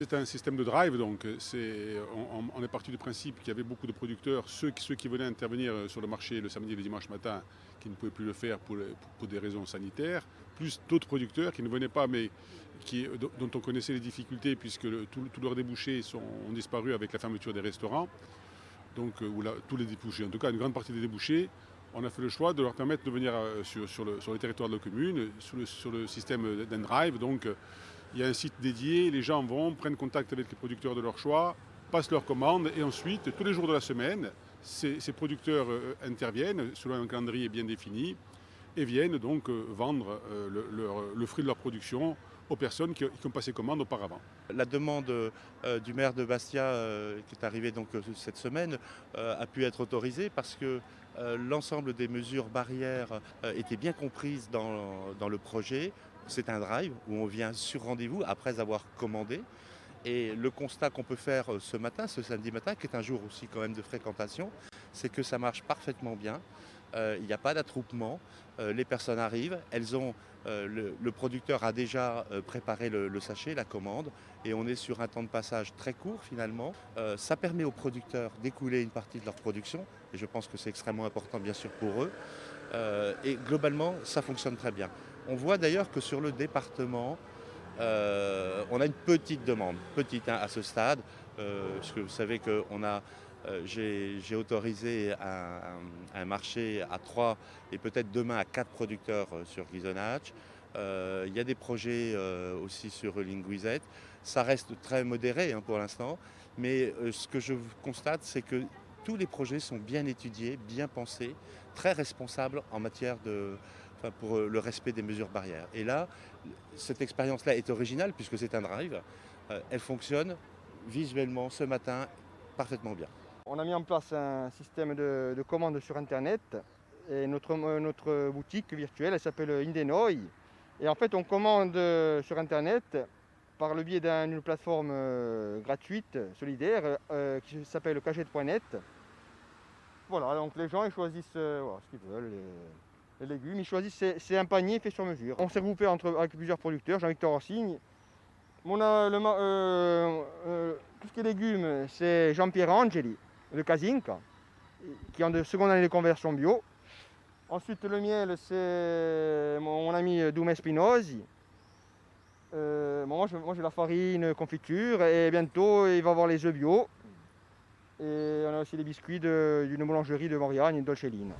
C'est un système de drive, donc on est parti du principe qu'il y avait beaucoup de producteurs, ceux qui venaient intervenir sur le marché le samedi et le dimanche matin, qui ne pouvaient plus le faire pour des raisons sanitaires, plus d'autres producteurs qui ne venaient pas, mais dont on connaissait les difficultés, puisque tous leurs débouchés ont disparu avec la fermeture des restaurants, donc tous les débouchés, en tout cas une grande partie des débouchés. On a fait le choix de leur permettre de venir sur le territoire de la commune, sur le système d'Endrive. Donc il y a un site dédié, les gens vont, prennent contact avec les producteurs de leur choix, passent leurs commandes et ensuite, tous les jours de la semaine, ces producteurs interviennent selon un calendrier bien défini et viennent donc vendre le fruit de leur production aux personnes qui ont passé commande auparavant. La demande du maire de Bastia, qui est arrivée donc cette semaine, a pu être autorisée parce que l'ensemble des mesures barrières étaient bien comprises dans le projet. C'est un drive où on vient sur rendez-vous après avoir commandé. Et le constat qu'on peut faire ce matin, ce samedi matin, qui est un jour aussi quand même de fréquentation, c'est que ça marche parfaitement bien. Il n'y a pas d'attroupement. Les personnes arrivent, le producteur a déjà préparé le sachet, la commande, et on est sur un temps de passage très court finalement. Ça permet aux producteurs d'écouler une partie de leur production, et je pense que c'est extrêmement important bien sûr pour eux. Et globalement, ça fonctionne très bien. On voit d'ailleurs que sur le département, on a une petite demande, petite à ce stade, puisque vous savez que j'ai autorisé un marché à 3 et peut-être demain à 4 producteurs sur Ghisonaccia. Il y a des projets aussi sur Linguisette. Ça reste très modéré pour l'instant, mais ce que je constate, c'est que tous les projets sont bien étudiés, bien pensés, très responsables en matière pour le respect des mesures barrières. Et là, cette expérience-là est originale puisque c'est un drive. Elle fonctionne visuellement ce matin parfaitement bien. On a mis en place un système de commande sur Internet. Et notre boutique virtuelle, elle s'appelle Indenoi. Et en fait, on commande sur Internet par le biais d'une plateforme gratuite, solidaire, qui s'appelle cagette.net. Voilà, donc les gens ils choisissent ce qu'ils veulent, les légumes. Ils choisissent, c'est un panier fait sur mesure. On s'est regroupé avec plusieurs producteurs, Jean-Victor Orsini. Tout ce qui est légumes, c'est Jean-Pierre Angeli, de Casinca, qui ont de seconde année de conversion bio. Ensuite, le miel, c'est mon ami Doumé Spinosi. Moi, j'ai la farine, confiture, et bientôt, il va avoir les œufs bio. Et on a aussi les biscuits d'une boulangerie de Mauriagne, une Dolcellina.